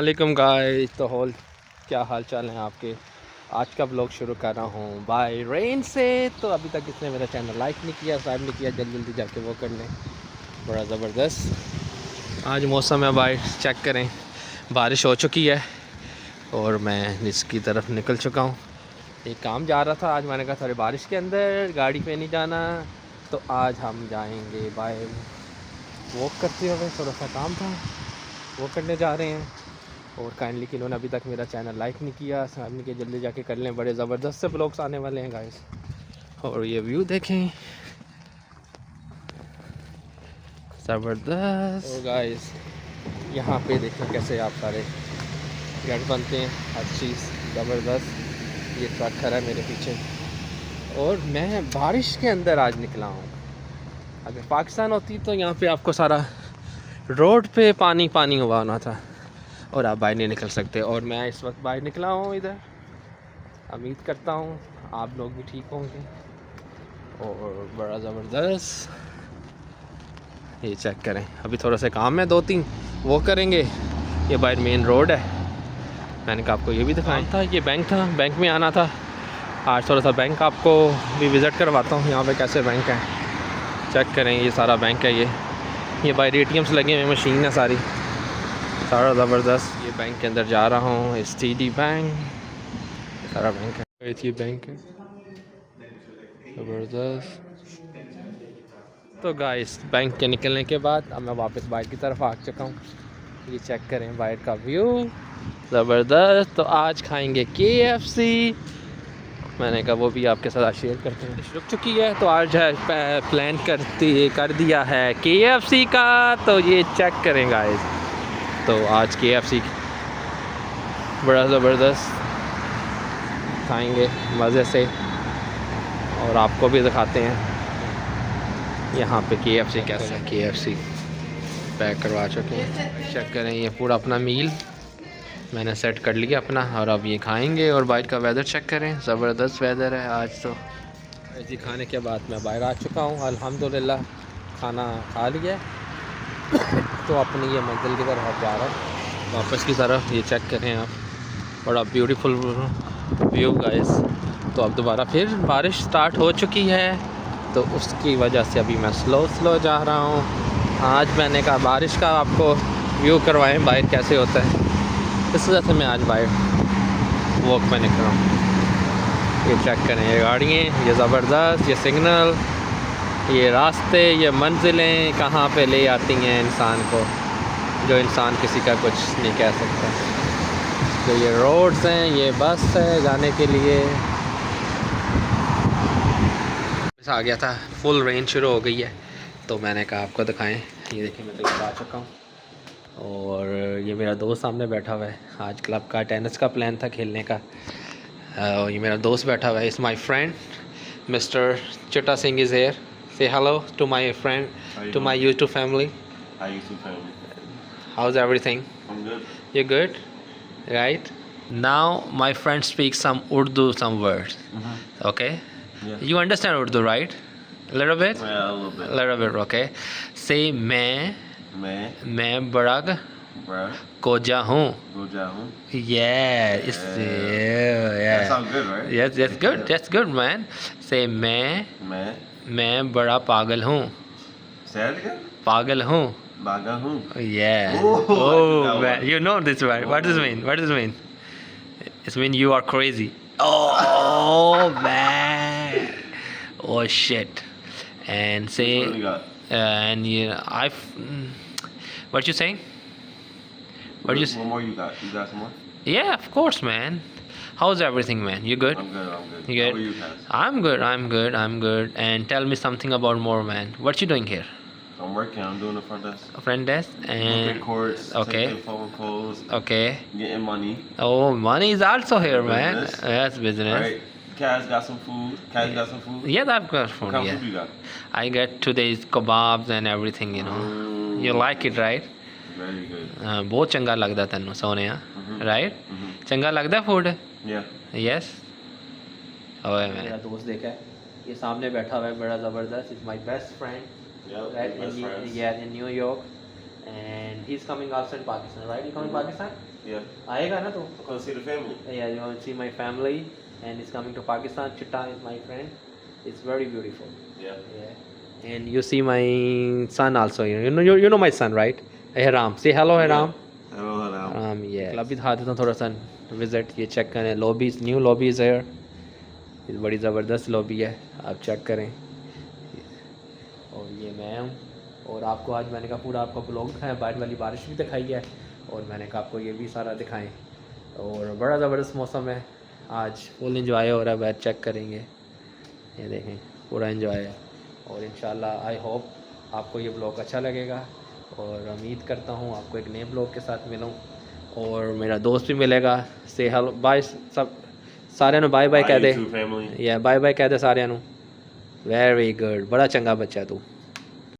अस्सलामुअलैकुम गाइस। तो क्या हाल चाल हैं आपके। आज का ब्लॉग शुरू कर रहा हूँ बाय रेन से। तो अभी तक किसने मेरा चैनल लाइक नहीं किया, सब्सक्राइब नहीं किया, जल्दी जल्दी जाके वो कर लें। बड़ा ज़बरदस्त आज मौसम है भाई, चेक करें। बारिश हो चुकी है और मैं इसकी तरफ निकल चुका हूँ। एक काम जा रहा था आज, मैंने कहा थोड़ी बारिश के अंदर गाड़ी पे नहीं जाना, तो आज हम जाएंगे बाय वॉक करते हुए। थोड़ा सा काम था वो करने जा रहे हैं। और काइंडली कि इन्होंने अभी तक मेरा चैनल लाइक नहीं किया, सब्सक्राइब नहीं किया, जल्दी जाके कर लें। बड़े ज़बरदस्त से ब्लॉग्स आने वाले हैं गाइस। और ये व्यू देखें, ज़बरदस्त। और गाइस यहाँ पे देखें कैसे आप सारे गेट बनते हैं, हर चीज़ ज़बरदस्त। ये ट्रक खड़ा है मेरे पीछे और मैं बारिश के अंदर आज निकला हूँ। अगर पाकिस्तान होती तो यहाँ पे आपको सारा रोड पे पानी पानी हुआ होना था और आप बाहर नहीं निकल सकते। और मैं इस वक्त बाहर निकला हूँ इधर। उम्मीद करता हूँ आप लोग भी ठीक होंगे। और बड़ा ज़बरदस्त ये चेक करें। अभी थोड़ा सा काम है, 2-3 वो करेंगे। ये बाहर मेन रोड है, मैंने कहा आपको ये भी दिखाया था। ये बैंक था, बैंक में आना था आज। थोड़ा सा बैंक आपको भी विज़िट करवाता हूँ, यहाँ पे कैसे बैंक है चेक करें। ये सारा बैंक है, ये बाहर ATMs लगे हुए, मशीन है सारी, सारा ज़बरदस्त। ये बैंक के अंदर जा रहा हूँ, STD बैंक, सारा बैंक है। ये बैंक है ज़बरदस्त। तो गाइस बैंक के निकलने के बाद अब मैं वापस बाहर की तरफ आ चुका हूँ। ये चेक करें बाहर का व्यू, ज़बरदस्त। तो आज खाएंगे KFC, मैंने कहा वो भी आपके साथ शेयर करते हैं। रुक चुकी है तो आज है प्लान कर दिया है KFC का। तो ये चेक करें गाइस, तो आज KFC बड़ा ज़बरदस्त खाएंगे मज़े से और आपको भी दिखाते हैं यहाँ पे KFC कैसा है। KFC पैक करवा चुके हैं, चेक करें। ये पूरा अपना मील मैंने सेट कर लिया अपना और अब ये खाएंगे। और बाहर का वेदर चेक करें, ज़बरदस्त वेदर है आज। तो ऐसे खाने के बाद मैं बाहर आ चुका हूँ अल्हम्दुलिल्लाह, खाना खा लिया। तो अपनी ये मंजिल की तरफ जा रहा हूँ वापस की तरफ। ये चेक करें आप, बड़ा ब्यूटीफुल व्यू गाइस। तो अब दोबारा फिर बारिश स्टार्ट हो चुकी है, तो उसकी वजह से अभी मैं स्लो जा रहा हूँ। आज मैंने कहा बारिश का आपको व्यू करवाएं बाहर कैसे होता है, इस वजह से मैं आज बाहर वॉक पे निकला हूँ। ये चेक करें, ये गाड़ियाँ, ये ज़बरदस्त, ये सिग्नल, ये रास्ते, ये मंजिलें कहाँ पे ले आती हैं इंसान को, जो इंसान किसी का कुछ नहीं कह सकता। तो ये रोड्स हैं, ये बस है जाने के लिए। आ गया था, फुल रेन शुरू हो गई है, तो मैंने कहा आपको दिखाएं। ये देखिए मैं तो आ चुका हूँ और ये मेरा दोस्त सामने बैठा हुआ है। आज क्लब का टेनिस का प्लान था खेलने का। और ये मेरा दोस्त बैठा हुआ है, is my friend mister Chitta Singh is here. Say hello to my friend, to my YouTube family. Hi YouTube family. How's everything? I'm good. You good? Right? Now my friend speaks some Urdu, some words. Okay? Yeah. You understand Urdu, right? A little bit? Yeah, a little bit. A little bit, okay. Say मैं बड़ा Bruh. कोजा हूँ. Goja hum. Yeah, it's yeah. That sounds good, right? Yes, that's good. That's good, man. Say मैं बड़ा पागल हूँ. Say that again. पागल हूँ. Baga hum. Yeah. Oh, I like Oh that man, one. you know this word. What does it mean? What does it mean? It means you are crazy. Oh man. Oh shit. And say What do you got? and you what you saying? What you say? What more you got? You got some more? Yeah, of course, man. How's everything, man? You good? I'm good. I'm good. You good? How are you guys? I'm good. I'm good. I'm good. And tell me something about more, man. What you doing here? I'm working. I'm doing the front desk. A friend desk Booking and courts. okay. Taking phone calls. Okay. Getting money. Oh, money is also here, man. Business. That's business. Right. Kaz got some food. Kaz got some food. Yeah, I've got What food. kind of Yeah, food you got? I get today's kebabs and everything. You know, you like it, right? Very good. बहुत चंगा लगदा तैनू सोने, right? चंगा लगदा food? Yeah. Yes. ओए मेरा दोस्त देखा है, ये सामने बैठा हुआ है, बड़ा ज़बरदस्त. Is my best friend. Yep. Right, Best friends. in New York. and he's coming also in Pakistan, right? You coming Pakistan? Yeah. आएगा ना तू? I'm gonna see the family. Yeah, you want to see my family, and he's coming to Pakistan. Chitta is my friend. It's very beautiful. Yeah. Yeah. And you see my son also. You know my son, right? Hiram. Say hello, Hiram. Hello, hello. Yeah. Club भी दिखा देता हूँ थोड़ा सा visit. ये check करें lobbies, new lobbies है. ये बड़ी ज़बरदस्त लॉबी है, आप चेक करें. और ये मैं हूँ. और आपको आज मैंने कहा पूरा आपका ब्लॉग दिखाया, बाहर वाली बारिश भी दिखाई है, और मैंने कहा आपको ये भी सारा दिखाएं. और बड़ा ज़बरदस्त मौसम है आज, फुल इंजॉय हो रहा है. बैठ चेक करेंगे, ये देखें पूरा इंजॉय है. और इंशाल्लाह आई होप आपको ये ब्लॉग अच्छा लगेगा, और उम्मीद करता हूँ आपको एक नए ब्लॉग के साथ मिलूँ, और मेरा दोस्त भी मिलेगा. से हेलो बाय सब सारे नू बाय बाय कह दे. YouTube family. या बाय बाय कह दे सारे नू. वेरी गुड, बड़ा चंगा बच्चा तू.